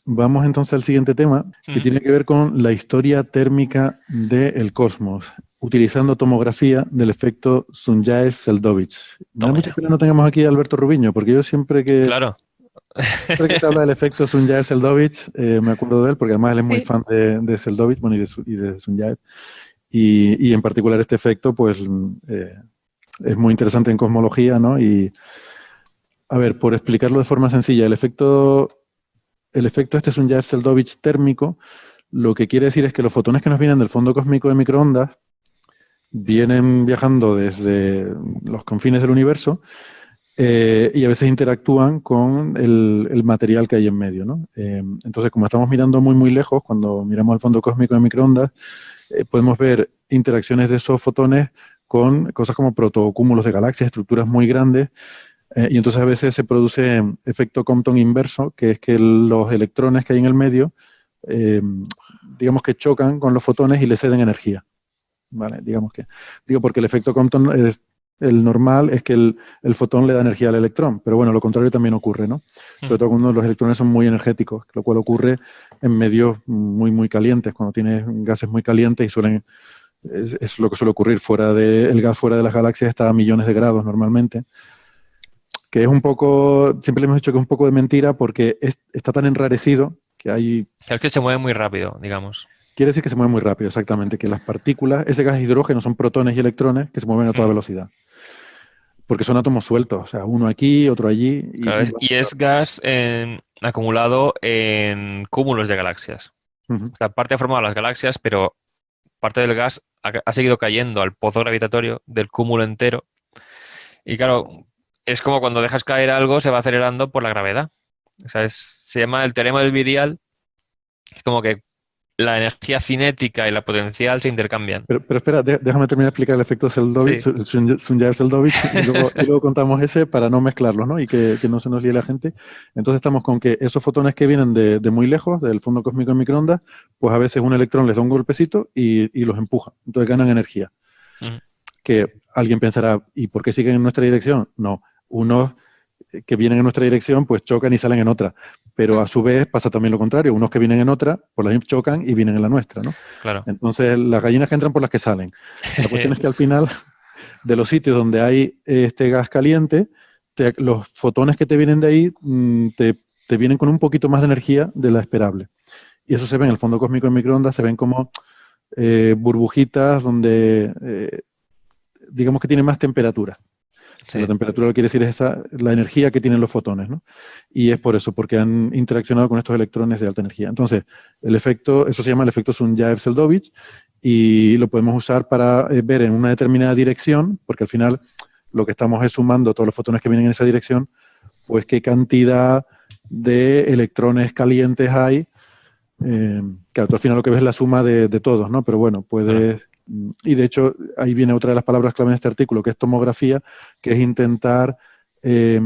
vamos entonces al siguiente tema, que tiene que ver con la historia térmica del cosmos, utilizando tomografía del efecto Sunyaev-Seldovich. Me da Toma mucha ya. pena no tengamos aquí a Alberto Rubiño, porque yo Claro. siempre que se habla del efecto Sunyaev-Seldovich, me acuerdo de él, porque además él es muy Sí. fan de Seldovich, bueno, y de Sunyaev. Y en particular este efecto, pues, es muy interesante en cosmología, ¿no? Y, a ver, por explicarlo de forma sencilla, el efecto este Sunyaev-Seldovich térmico, lo que quiere decir es que los fotones que nos vienen del fondo cósmico de microondas vienen viajando desde los confines del universo y a veces interactúan con el material que hay en medio, ¿no? Entonces, como estamos mirando muy, muy lejos, cuando miramos al fondo cósmico de microondas, podemos ver interacciones de esos fotones con cosas como protocúmulos de galaxias, estructuras muy grandes, y entonces a veces se produce efecto Compton inverso, que es que los electrones que hay en el medio, digamos que chocan con los fotones y le ceden energía. ¿Vale? Digo porque el efecto Compton es el normal es que el fotón le da energía al electrón, pero bueno, lo contrario también ocurre, ¿no? Sobre todo cuando los electrones son muy energéticos, lo cual ocurre en medios muy, muy calientes, cuando tienes gases muy calientes y es lo que suele ocurrir el gas fuera de las galaxias está a millones de grados normalmente, que es un poco, siempre le hemos dicho que es un poco de mentira porque está tan enrarecido que hay. Claro, es que se mueve muy rápido, digamos. Quiere decir que se mueve muy rápido, exactamente, que las partículas, ese gas hidrógeno son protones y electrones que se mueven a toda velocidad, porque son átomos sueltos, o sea, uno aquí, otro allí, Claro, y es gas acumulado en cúmulos de galaxias. Ujú. O sea, parte ha formado las galaxias, pero parte del gas ha seguido cayendo al pozo gravitatorio del cúmulo entero. Y claro, es como cuando dejas caer algo, se va acelerando por la gravedad. O sea, se llama el teorema del virial. Es como que la energía cinética y la potencial se intercambian. Pero espera, déjame terminar de explicar el efecto Seldovich, Sí. Sunyaev-Seldovich, y luego contamos ese para no mezclarlos, ¿no? Y que no se nos líe la gente. Entonces estamos con que esos fotones que vienen de muy lejos, del fondo cósmico en microondas, pues a veces un electrón les da un golpecito y los empuja. Entonces ganan energía. Ujú. Que alguien pensará, ¿y por qué siguen en nuestra dirección? No, unos que vienen en nuestra dirección pues chocan y salen en otra, pero a su vez pasa también lo contrario, unos que vienen en otra pues la chocan y vienen en la nuestra, ¿no? Claro. Entonces las gallinas que entran por las que salen. La cuestión es que al final de los sitios donde hay este gas caliente, los fotones que te vienen de ahí te vienen con un poquito más de energía de la esperable. Y eso se ve en el fondo cósmico en microondas, se ven como burbujitas donde digamos que tiene más temperatura. La Sí. temperatura lo que quiere decir es la energía que tienen los fotones, ¿no? Y es por eso, porque han interaccionado con estos electrones de alta energía. Entonces, eso se llama el efecto Sunyaev-Seldovich y lo podemos usar para ver en una determinada dirección, porque al final lo que estamos es sumando todos los fotones que vienen en esa dirección, pues qué cantidad de electrones calientes hay. Claro, tú al final lo que ves es la suma de todos, ¿no? Pero bueno, Claro. y de hecho ahí viene otra de las palabras clave en este artículo, que es tomografía, que es intentar eh,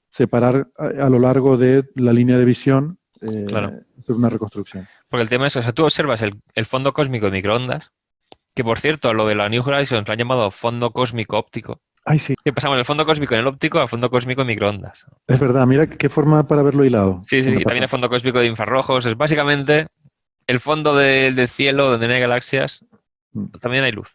separar a lo largo de la línea de visión, Claro. hacer una reconstrucción. Porque el tema es, o sea, tú observas el fondo cósmico de microondas, que por cierto, lo de la New Horizons lo han llamado fondo cósmico óptico. Ay, sí, Que pasamos del fondo cósmico en el óptico al fondo cósmico en microondas. es verdad, mira qué forma para verlo hilado. Sí, sí, Venga, y también pasa. el fondo cósmico de infrarrojos. Es básicamente el fondo del cielo donde no hay galaxias, Mm. también hay luz.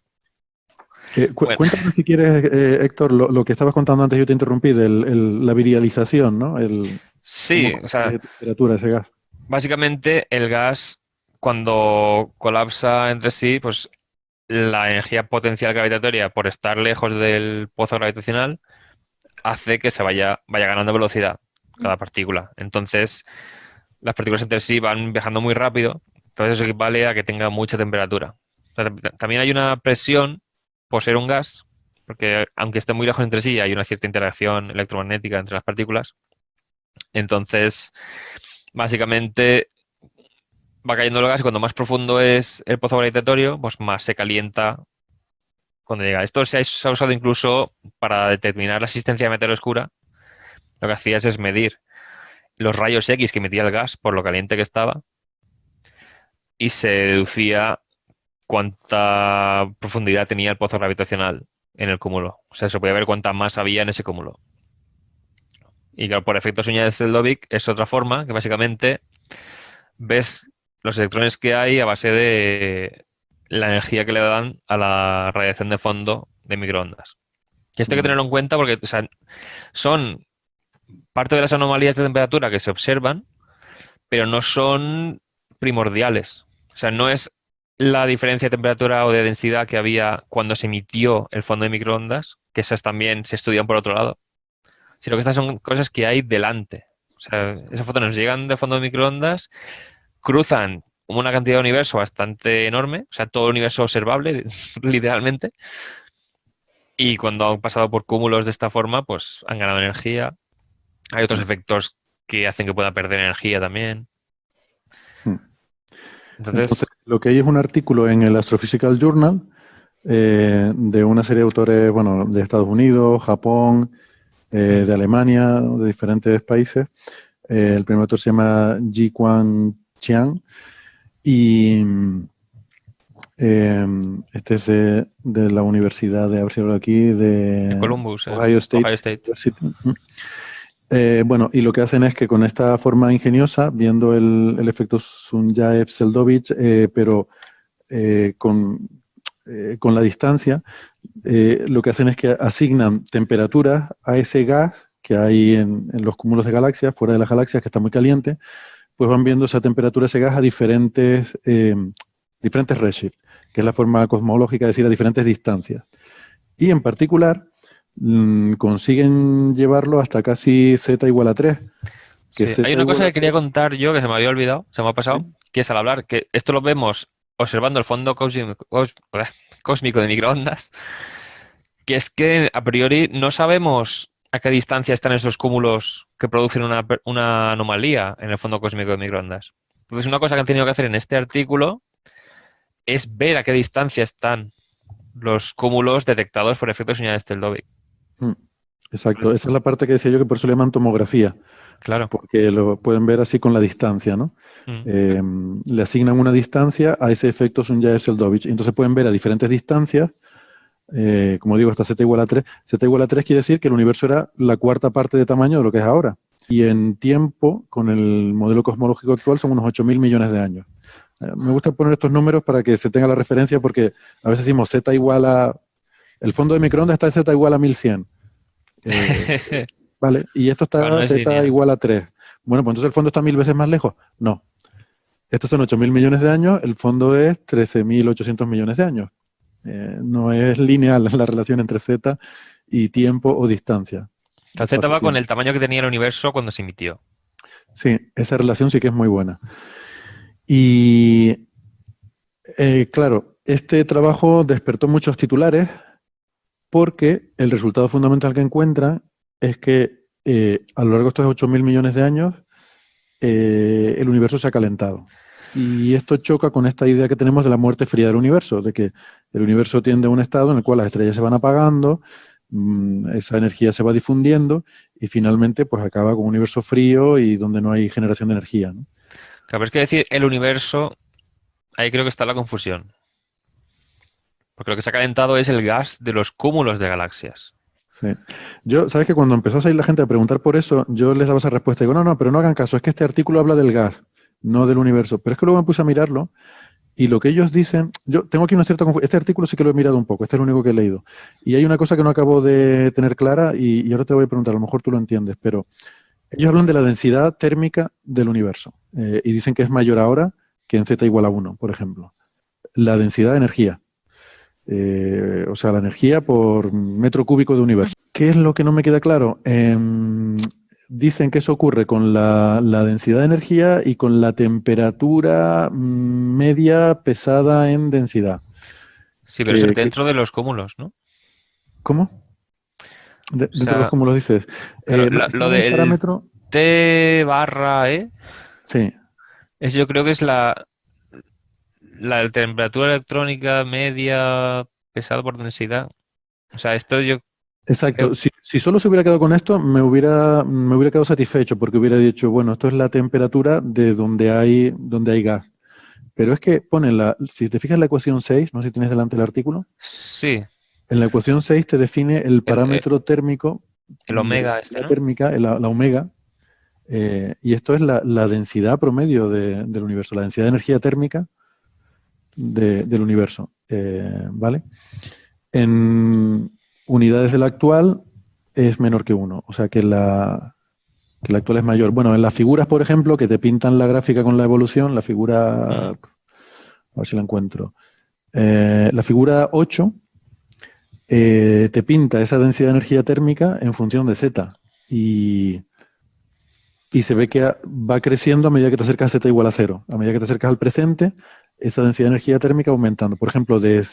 Bueno, Cuéntame si quieres, Héctor, lo que estabas contando antes, yo te interrumpí, la virialización, ¿no? Cómo sí, o consigue sea, de temperatura ese gas. básicamente el gas cuando colapsa entre sí, pues la energía potencial gravitatoria por estar lejos del pozo gravitacional hace que vaya ganando velocidad cada partícula. Entonces, las partículas entre sí van viajando muy rápido, entonces eso equivale a que tenga mucha temperatura. O sea, también hay una presión por ser un gas, porque aunque esté muy lejos entre sí, hay una cierta interacción electromagnética entre las partículas. Entonces, básicamente va cayendo el gas y cuando más profundo es el pozo gravitatorio, pues más se calienta cuando llega. Esto se ha usado incluso para determinar la existencia de materia oscura. Lo que hacías es medir los rayos X que emitía el gas por lo caliente que estaba y se deducía cuánta profundidad tenía el pozo gravitacional en el cúmulo. O sea, se podía ver cuánta más había en ese cúmulo. Y claro, por efecto Sunyaev-Seldovich es otra forma que básicamente ves los electrones que hay a base de la energía que le dan a la radiación de fondo de microondas. Y esto hay que tenerlo en cuenta porque, o sea, son parte de las anomalías de temperatura que se observan, pero no son primordiales. O sea, no es la diferencia de temperatura o de densidad que había cuando se emitió el fondo de microondas, que esas también se estudian por otro lado, sino que estas son cosas que hay delante. O sea, esas fotones llegan de fondo de microondas, cruzan una cantidad de universo bastante enorme, o sea, todo el universo observable, literalmente, y cuando han pasado por cúmulos de esta forma, pues han ganado energía. Hay otros efectos que hacen que pueda perder energía también. Entonces, Entonces, lo que hay es un artículo en el Astrophysical Journal de una serie de autores, bueno, de Estados Unidos, Japón, de Alemania, de diferentes países. El primer autor se llama Ji-Quan Chiang y este es de la Universidad de, a ver si hablo aquí, de de Columbus, Ohio State Ohio State. University. Bueno, y lo que hacen es que con esta forma ingeniosa, viendo el efecto Sunyaev-Seldovich, pero con la distancia, lo que hacen es que asignan temperaturas a ese gas que hay en los cúmulos de galaxias, fuera de las galaxias, que está muy caliente, pues van viendo esa temperatura, ese gas a diferentes redshift, que es la forma cosmológica de decir a diferentes distancias. Y en particular, consiguen llevarlo hasta casi z igual a 3. Que Sí, z hay una igual cosa a que quería 3, contar yo que se me había olvidado, se me ha ¿sí? pasado, que es al hablar, que esto lo vemos observando el fondo cósmico de microondas, que es que a priori no sabemos a qué distancia están esos cúmulos que producen una anomalía en el fondo cósmico de microondas. Entonces, una cosa que han tenido que hacer en este artículo es ver a qué distancia están los cúmulos detectados por efectos señales Teldovich. Mm, Exacto, Entonces, esa es la parte que decía yo que por eso le llaman tomografía, claro. porque lo pueden ver así con la distancia, ¿no? Mm. Le asignan una distancia a ese efecto Sunyaev-Seldovich. Y entonces pueden ver a diferentes distancias, como digo, hasta z igual a 3. Z igual a 3 quiere decir que el universo era la cuarta parte de tamaño de lo que es ahora. Y en tiempo, con el modelo cosmológico actual, son unos 8.000 millones de años. Me gusta poner estos números para que se tenga la referencia, porque a veces decimos z igual a... El fondo de microondas está en z igual a 1100. Vale, y esto Claro, no está es z lineal. igual a 3. Bueno, pues entonces el fondo está 1000 veces más lejos. No, estos son 8.000 millones de años, el fondo es 13.800 millones de años. No es lineal la relación entre z y tiempo o distancia, La Z va con espacio-tiempo. el tamaño que tenía el universo cuando se emitió. Sí, esa relación sí que es muy buena. Y claro, este trabajo despertó muchos titulares porque el resultado fundamental que encuentra es que a lo largo de estos 8.000 millones de años el universo se ha calentado. Y esto choca con esta idea que tenemos de la muerte fría del universo, de que el universo tiende a un estado en el cual las estrellas se van apagando, esa energía se va difundiendo y finalmente pues acaba con un universo frío y donde no hay generación de energía, ¿no? Claro, pero es que decir el universo, ahí creo que está la confusión. Porque lo que se ha calentado es el gas de los cúmulos de galaxias. Sí. Yo, sabes que cuando empezó a salir la gente a preguntar por eso, yo les daba esa respuesta. Digo, no, no, pero no hagan caso, es que este artículo habla del gas, no del universo. Pero es que luego me puse a mirarlo y lo que ellos dicen, yo tengo aquí una cierta confusión. Este artículo sí que lo he mirado un poco, este es el único que he leído. Y hay una cosa que no acabo de tener clara y ahora te voy a preguntar, a lo mejor tú lo entiendes, pero ellos hablan de la densidad térmica del universo y dicen que es mayor ahora que en z igual a 1, por ejemplo. La densidad de energía. O sea, la energía por metro cúbico de universo. ¿Qué es lo que no me queda claro? Dicen que eso ocurre con la densidad de energía y con la temperatura media pesada en densidad. Sí, pero eso es dentro de los cúmulos, ¿no? O ¿Cómo? Dentro de los sea, cúmulos dices. claro, ¿No lo está el del parámetro? T barra E, Sí, yo creo que es la temperatura electrónica media pesada por densidad. O sea, esto yo creo. exacto. Si solo se hubiera quedado con esto, me hubiera quedado satisfecho porque hubiera dicho, bueno, esto es la temperatura de donde hay gas. Pero es que ponen si te fijas en la ecuación 6, no sé si tienes delante el artículo, Sí, en la ecuación 6 te define el el, parámetro térmico el de omega este, densidad ¿no? térmica, la omega, Y esto es la densidad promedio del universo, la densidad de energía térmica del universo. ¿Vale? En unidades de la actual es menor que 1, o sea que la actual es mayor. Bueno, en las figuras, por ejemplo, que te pintan la gráfica con la evolución, la figura, a ver si la encuentro, la figura 8 te pinta esa densidad de energía térmica en función de Z y se ve que va creciendo a medida que te acercas a Z igual a 0. A medida que te acercas al presente, esa densidad de energía térmica aumentando. Por ejemplo, de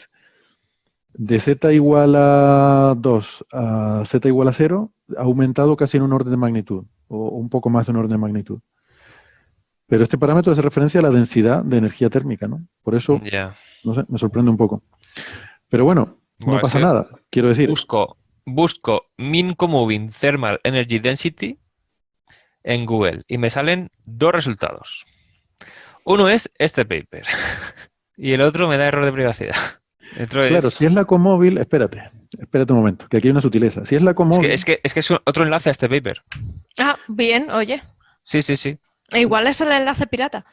Z igual a 2 a Z igual a 0, ha aumentado casi en un orden de magnitud, o un poco más de un orden de magnitud. Pero este parámetro hace referencia a la densidad de energía térmica, ¿no? Por eso, Ya. no sé, me sorprende un poco. Pero bueno, no Bueno, es pasa que nada. Quiero decir, busco Min Moving Thermal Energy Density en Google y me salen dos resultados. Uno es este paper y el otro me da error de privacidad. claro, si es la Comóvil, espérate un momento, que aquí hay una sutileza. Si es la Comóvil, es que es otro enlace a este paper. Ah, bien, oye. Sí, sí, sí. E igual es el enlace pirata.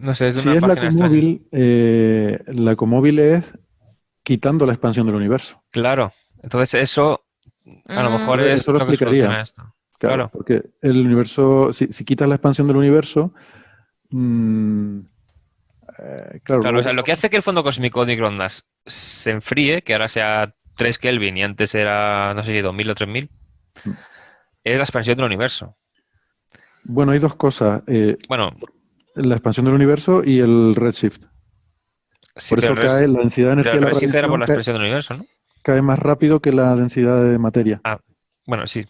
No sé, es de si una es la página extraña. Comóvil, la Comóvil es quitando la expansión del universo. Claro. Entonces eso a lo mejor es Eso lo lo que explicaría. soluciona esto. Claro, Claro. porque el universo, si quitas la expansión del universo, claro, Claro, o sea, luego, lo que hace que el fondo cósmico de microondas se enfríe, que ahora sea 3 Kelvin y antes era, no sé si 2000 o 3000, es la expansión del universo. bueno, hay dos cosas, Bueno, la expansión del universo y el redshift. sí, Por eso cae la densidad de pero energía el de la redshift era por radiación la cae, expansión del universo, ¿no? cae más rápido que la densidad de materia. Ah, bueno, sí.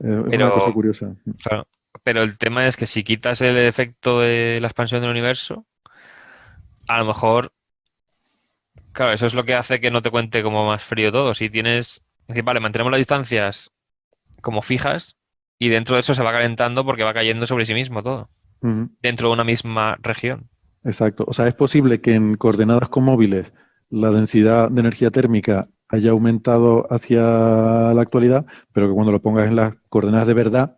Es una cosa Pero, curiosa. claro, pero el tema es que si quitas el efecto de la expansión del universo, a lo mejor, claro, eso es lo que hace que no te cuente como más frío todo. Si tienes, es decir, vale, mantenemos las distancias como fijas y dentro de eso se va calentando porque va cayendo sobre sí mismo todo, Ujú, dentro de una misma región. exacto. O sea, es posible que en coordenadas comóviles la densidad de energía térmica haya aumentado hacia la actualidad, pero que cuando lo pongas en las coordenadas de verdad,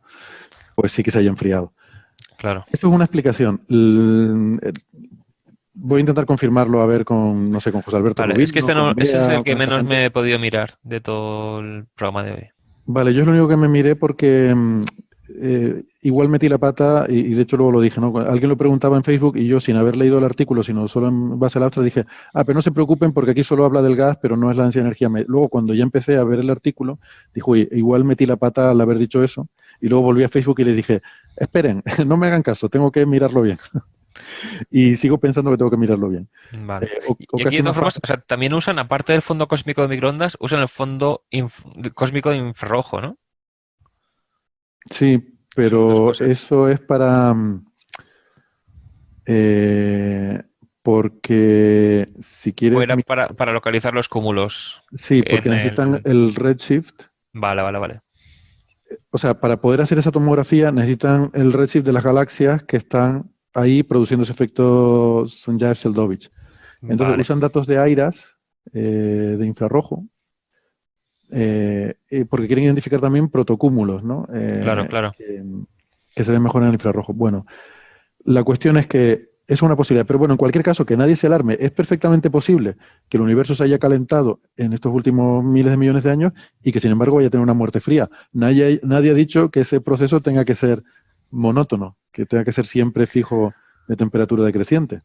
pues sí que se haya enfriado. Claro. Esto es una explicación. Voy a intentar confirmarlo a ver con, no sé, con José Alberto Vale, es que Rubino, con este es Bea, el que con esta menos gente. me he podido mirar de todo el programa de hoy. Vale, yo es lo único que me miré porque igual metí la pata y de hecho luego lo dije, ¿no? Alguien lo preguntaba en Facebook y yo sin haber leído el artículo, sino solo en base a la abstracto, dije, pero no se preocupen porque aquí solo habla del gas, pero no es la densidad de energía. Luego cuando ya empecé a ver el artículo, dijo, oye, igual metí la pata al haber dicho eso y luego volví a Facebook y les dije, esperen, no me hagan caso, tengo que mirarlo bien. Y sigo pensando que tengo que mirarlo bien. Vale. O Y aquí casi de más todas formas, fácil. o sea, también usan, aparte del fondo cósmico de microondas, usan el fondo cósmico de infrarrojo, ¿no? Sí, Son dos pero cosas. eso es para... porque si O quieres... era para localizar los cúmulos Sí, porque en necesitan el... el redshift. Vale, vale, vale. O sea, para poder hacer esa tomografía necesitan el redshift de las galaxias que están ahí produciendo ese efecto Sunyaev-Seldovich. Entonces Vale. usan datos de AIRAS, de infrarrojo, porque quieren identificar también protocúmulos, ¿no? Claro, claro. Que se ven mejor en el infrarrojo. Bueno, la cuestión es que es una posibilidad, pero bueno, en cualquier caso, que nadie se alarme. Es perfectamente posible que el universo se haya calentado en estos últimos miles de millones de años y que sin embargo vaya a tener una muerte fría. Nadie ha dicho que ese proceso tenga que ser monótono, que tenga que ser siempre fijo de temperatura decreciente.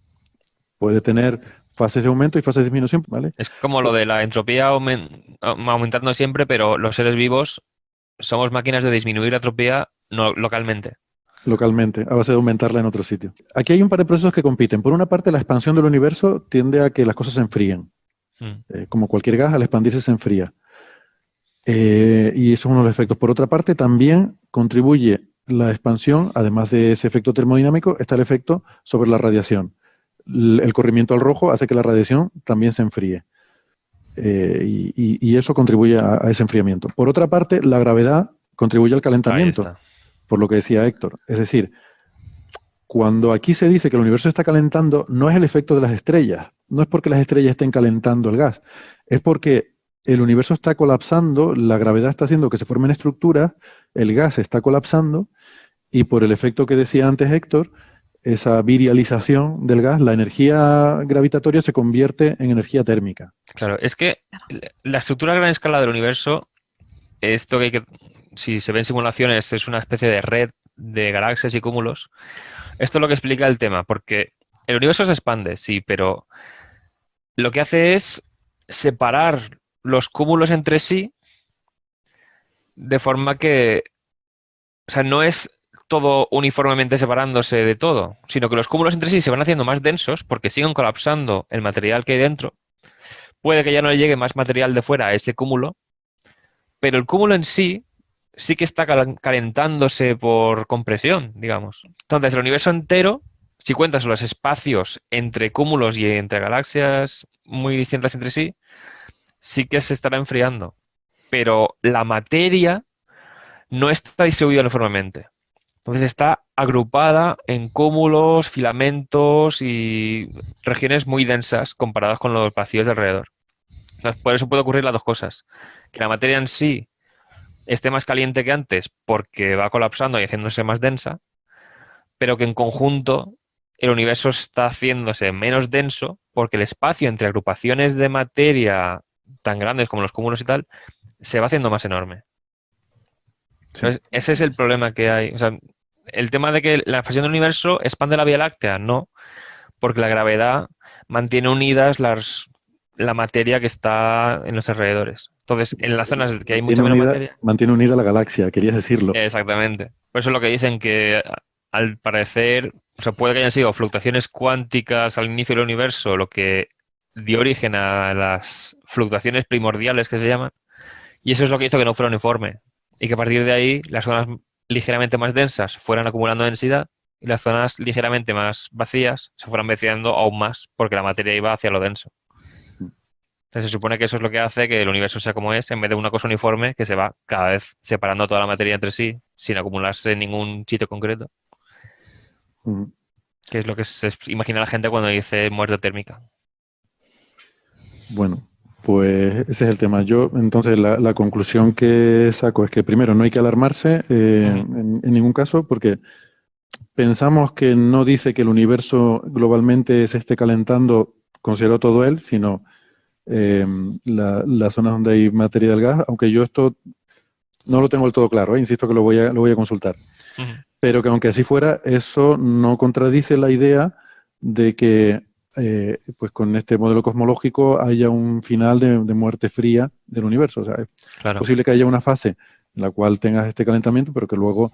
Puede tener fases de aumento y fases de disminución, ¿vale? Es como lo de la entropía aumentando siempre, pero los seres vivos somos máquinas de disminuir la entropía no, localmente. Localmente, a base de aumentarla en otro sitio. Aquí hay un par de procesos que compiten. Por una parte, la expansión del universo tiende a que las cosas se enfríen. Mm. Como cualquier gas, al expandirse se enfría. Y eso es uno de los efectos. Por otra parte, también contribuye la expansión, además de ese efecto termodinámico, está el efecto sobre la radiación. El corrimiento al rojo hace que la radiación también se enfríe. Y eso contribuye a ese enfriamiento. Por otra parte, la gravedad contribuye al Ahí calentamiento, está. por lo que decía Héctor. Es decir, cuando aquí se dice que el universo está calentando, no es el efecto de las estrellas, no es porque las estrellas estén calentando el gas, es porque el universo está colapsando, la gravedad está haciendo que se formen estructuras, el gas está colapsando y por el efecto que decía antes Héctor, esa virialización del gas, la energía gravitatoria se convierte en energía térmica. Claro, es que la estructura a gran escala del universo, esto si se ven simulaciones, es una especie de red de galaxias y cúmulos. Esto es lo que explica el tema, porque el universo se expande, sí, pero lo que hace es separar los cúmulos entre sí de forma que, o sea, no es todo uniformemente separándose de todo, sino que los cúmulos entre sí se van haciendo más densos porque siguen colapsando el material que hay dentro. Puede que ya no le llegue más material de fuera a ese cúmulo, pero el cúmulo en sí que está calentándose por compresión, digamos. Entonces, el universo entero, si cuentas los espacios entre cúmulos y entre galaxias muy distintas entre sí, sí que se estará enfriando. Pero la materia no está distribuida uniformemente. Entonces está agrupada en cúmulos, filamentos y regiones muy densas comparadas con los vacíos de alrededor. Entonces, por eso puede ocurrir las dos cosas. Que la materia en sí esté más caliente que antes porque va colapsando y haciéndose más densa, pero que en conjunto el universo está haciéndose menos denso porque el espacio entre agrupaciones de materia tan grandes como los cúmulos y tal se va haciendo más enorme. Sí. Entonces, ese es el problema que hay. O sea, el tema de que la expansión del universo expande la Vía Láctea, no, porque la gravedad mantiene unidas la materia que está en los alrededores. Entonces, en las zonas que hay mucha menos materia. Mantiene unida la galaxia, querías decirlo. Exactamente. Por eso es lo que dicen que al parecer, o sea, puede que hayan sido fluctuaciones cuánticas al inicio del universo, lo que dio origen a las fluctuaciones primordiales que se llaman, y eso es lo que hizo que no fuera uniforme. Y que a partir de ahí las zonas ligeramente más densas fueran acumulando densidad y las zonas ligeramente más vacías se fueran vaciando aún más porque la materia iba hacia lo denso. Entonces se supone que eso es lo que hace que el universo sea como es, en vez de una cosa uniforme que se va cada vez separando toda la materia entre sí sin acumularse en ningún sitio concreto. Ujú. Que es lo que se imagina la gente cuando dice muerte térmica. Bueno, pues ese es el tema. Yo, entonces, la conclusión que saco es que primero no hay que alarmarse en ningún caso, porque pensamos que no dice que el universo globalmente se esté calentando, considerado todo él, sino las zonas donde hay materia del gas, aunque yo esto no lo tengo del todo claro, insisto que lo voy a consultar. Ujú. Pero que aunque así fuera, eso no contradice la idea de que pues con este modelo cosmológico haya un final de muerte fría del universo. O sea, es Claro. posible que haya una fase en la cual tengas este calentamiento, pero que luego,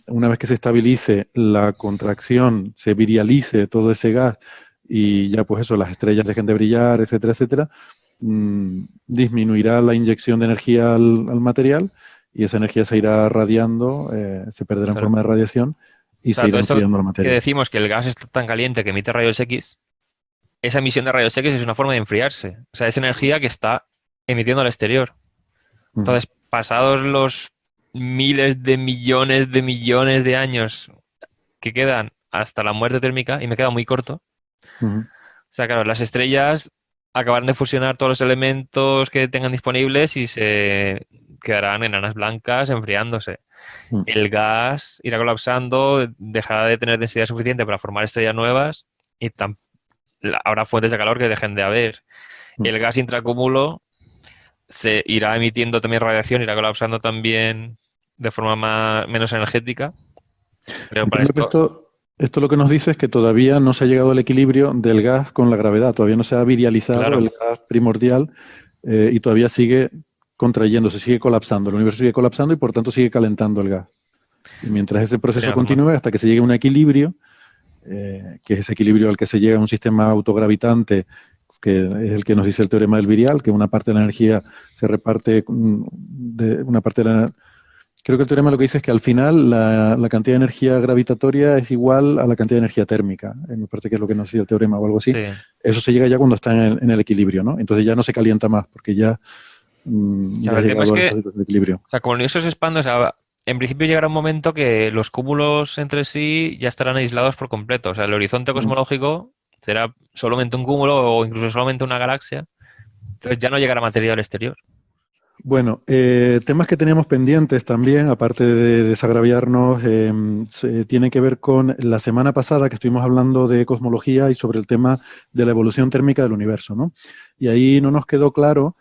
una vez que se estabilice la contracción, se virialice todo ese gas y ya pues eso, las estrellas dejen de brillar, etcétera, etcétera, disminuirá la inyección de energía al material y esa energía se irá radiando, se perderá en Claro. forma de radiación y O sea, se irá todo esto enfriando la que materia. decimos que el gas está tan caliente que emite rayos X, esa emisión de rayos X es una forma de enfriarse. O sea, es energía que está emitiendo al exterior. Ujú. Entonces, pasados los miles de millones de años que quedan hasta la muerte térmica, y me queda muy corto, Ujú. o sea, claro, las estrellas acabarán de fusionar todos los elementos que tengan disponibles y se quedarán enanas blancas enfriándose. Ujú. El gas irá colapsando, dejará de tener densidad suficiente para formar estrellas nuevas y habrá fuentes de calor que dejen de haber. El gas intracúmulo se irá emitiendo también radiación, irá colapsando también de forma menos energética. Pero para Entiendo que esto, esto lo que nos dice es que todavía no se ha llegado al equilibrio del gas con la gravedad, todavía no se ha virializado claro, el gas primordial y todavía sigue contrayéndose, sigue colapsando, el universo sigue colapsando y por tanto sigue calentando el gas. Y mientras ese proceso tienes razón. continúe hasta que se llegue a un equilibrio, que es ese equilibrio al que se llega a un sistema autogravitante, que es el que nos dice el teorema del virial, que una parte de la energía se reparte de una parte de la... Creo que el teorema lo que dice es que al final la cantidad de energía gravitatoria es igual a la cantidad de energía térmica. Me parece que es lo que nos dice el teorema o algo así. Sí. Eso se llega ya cuando está en el equilibrio, ¿no? Entonces ya no se calienta más porque ya, ya ha el tema es llegado a que, esa situación de equilibrio. o sea, como el universo se expande, o sea, en principio llegará un momento que los cúmulos entre sí ya estarán aislados por completo. O sea, el horizonte cosmológico será solamente un cúmulo o incluso solamente una galaxia Entonces ya no llegará material exterior. Bueno, temas que teníamos pendientes también, aparte de desagraviarnos, tienen que ver con la semana pasada que estuvimos hablando de cosmología y sobre el tema de la evolución térmica del universo, ¿no? Y ahí no nos quedó claro,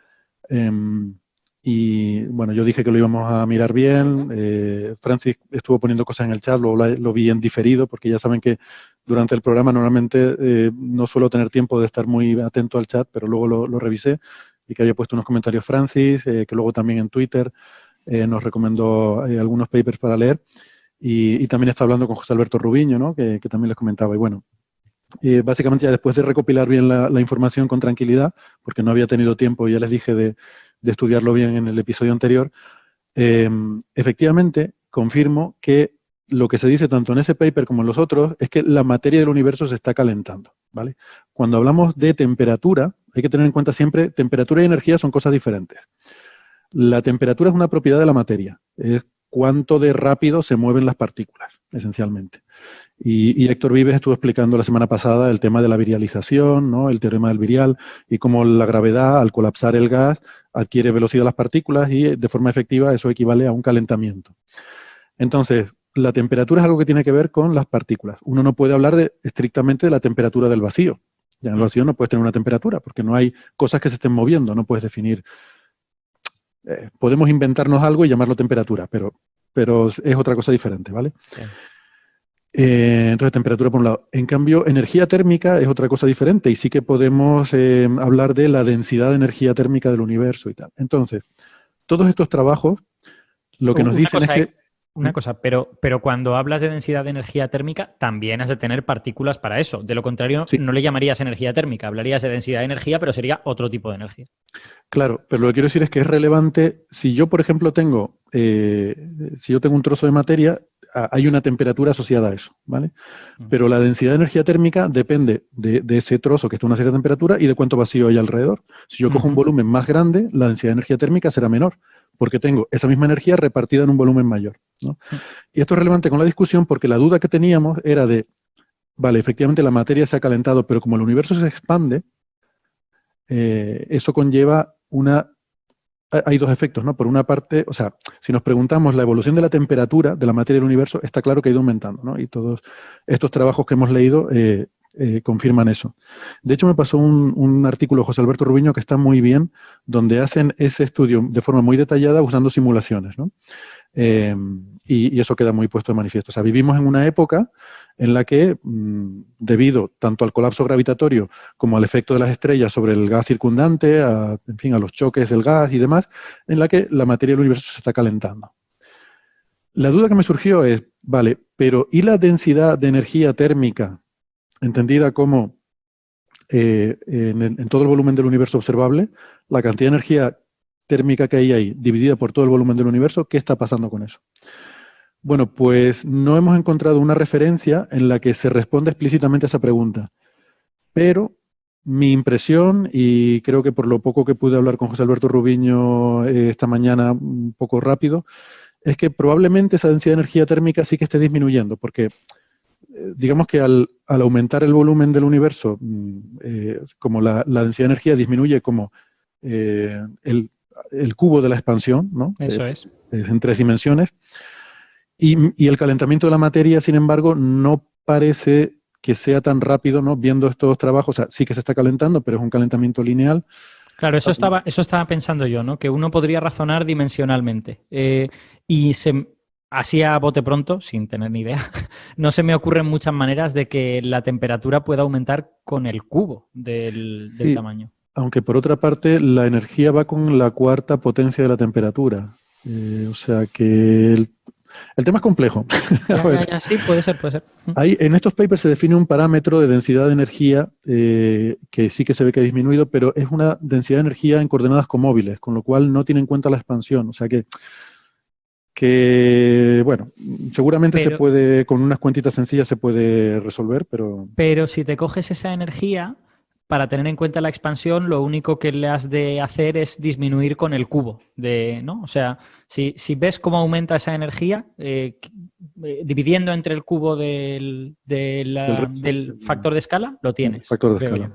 y bueno, yo dije que lo íbamos a mirar bien, Francis estuvo poniendo cosas en el chat, lo vi en diferido, porque ya saben que durante el programa normalmente no suelo tener tiempo de estar muy atento al chat, pero luego lo revisé y que había puesto unos comentarios Francis, que luego también en Twitter nos recomendó algunos papers para leer, y también está hablando con José Alberto Rubiño, ¿no? que también les comentaba. Y bueno, básicamente ya después de recopilar bien la información con tranquilidad, porque no había tenido tiempo, ya les dije, de estudiarlo bien en el episodio anterior, efectivamente confirmo que lo que se dice tanto en ese paper como en los otros es que la materia del universo se está calentando, ¿vale? Cuando hablamos de temperatura, hay que tener en cuenta siempre, temperatura y energía son cosas diferentes. La temperatura es una propiedad de la materia, es cuánto de rápido se mueven las partículas, esencialmente. Y Héctor Vives estuvo explicando la semana pasada el tema de la virialización, ¿no? El teorema del virial, y cómo la gravedad, al colapsar el gas, adquiere velocidad a las partículas y de forma efectiva eso equivale a un calentamiento. Entonces, la temperatura es algo que tiene que ver con las partículas. Uno no puede hablar estrictamente de la temperatura del vacío. Ya en el vacío no puedes tener una temperatura porque no hay cosas que se estén moviendo, no puedes definir. Podemos inventarnos algo y llamarlo temperatura, pero es otra cosa diferente, ¿vale? Sí. Entonces, temperatura por un lado. En cambio, energía térmica es otra cosa diferente y sí que podemos hablar de la densidad de energía térmica del universo y tal. Entonces, todos estos trabajos lo que nos dicen es que... Una cosa, pero cuando hablas de densidad de energía térmica, también has de tener partículas para eso. De lo contrario, sí, no le llamarías energía térmica, hablarías de densidad de energía, pero sería otro tipo de energía. Claro, pero lo que quiero decir es que es relevante. Si yo, por ejemplo, tengo un trozo de materia, hay una temperatura asociada a eso, ¿vale? Pero la densidad de energía térmica depende de ese trozo que está a una cierta temperatura y de cuánto vacío hay alrededor. Si yo cojo un volumen más grande, la densidad de energía térmica será menor, porque tengo esa misma energía repartida en un volumen mayor, ¿no? Y esto es relevante con la discusión porque la duda que teníamos era de, vale, efectivamente la materia se ha calentado, pero como el universo se expande, eso conlleva hay dos efectos, ¿no? Por una parte, o sea, si nos preguntamos la evolución de la temperatura de la materia del universo, está claro que ha ido aumentando, ¿no? Y todos estos trabajos que hemos leído confirman eso. De hecho, me pasó un artículo de José Alberto Rubiño que está muy bien, donde hacen ese estudio de forma muy detallada usando simulaciones, ¿no? Y eso queda muy puesto de manifiesto. O sea, vivimos en una época en la que, debido tanto al colapso gravitatorio como al efecto de las estrellas sobre el gas circundante, en fin, a los choques del gas y demás, en la que la materia del universo se está calentando. La duda que me surgió es, vale, pero ¿y la densidad de energía térmica, entendida como en todo el volumen del universo observable, la cantidad de energía térmica que hay ahí, dividida por todo el volumen del universo, ¿qué está pasando con eso? Bueno, pues no hemos encontrado una referencia en la que se responda explícitamente a esa pregunta. Pero mi impresión, y creo que por lo poco que pude hablar con José Alberto Rubiño esta mañana, un poco rápido, es que probablemente esa densidad de energía térmica sí que esté disminuyendo, porque digamos que al aumentar el volumen del universo, como la densidad de energía disminuye como el cubo de la expansión, ¿no? Eso es en 3 dimensiones. Y el calentamiento de la materia, sin embargo, no parece que sea tan rápido, ¿no? Viendo estos trabajos, o sea, sí que se está calentando, pero es un calentamiento lineal. Claro, eso estaba pensando yo, ¿no? Que uno podría razonar dimensionalmente. Así a bote pronto, sin tener ni idea, no se me ocurren muchas maneras de que la temperatura pueda aumentar con el cubo del tamaño. Aunque por otra parte, la energía va con la 4ª potencia de la temperatura. O sea que el tema es complejo. Sí, puede ser. En estos papers se define un parámetro de densidad de energía que sí que se ve que ha disminuido, pero es una densidad de energía en coordenadas comóviles, con lo cual no tiene en cuenta la expansión. O sea que bueno, seguramente se puede, con unas cuentitas sencillas se puede resolver, pero... Pero si te coges esa energía, para tener en cuenta la expansión, lo único que le has de hacer es disminuir con el cubo, ¿no? O sea, si ves cómo aumenta esa energía, dividiendo entre el cubo del factor de escala, lo tienes. Factor de escala.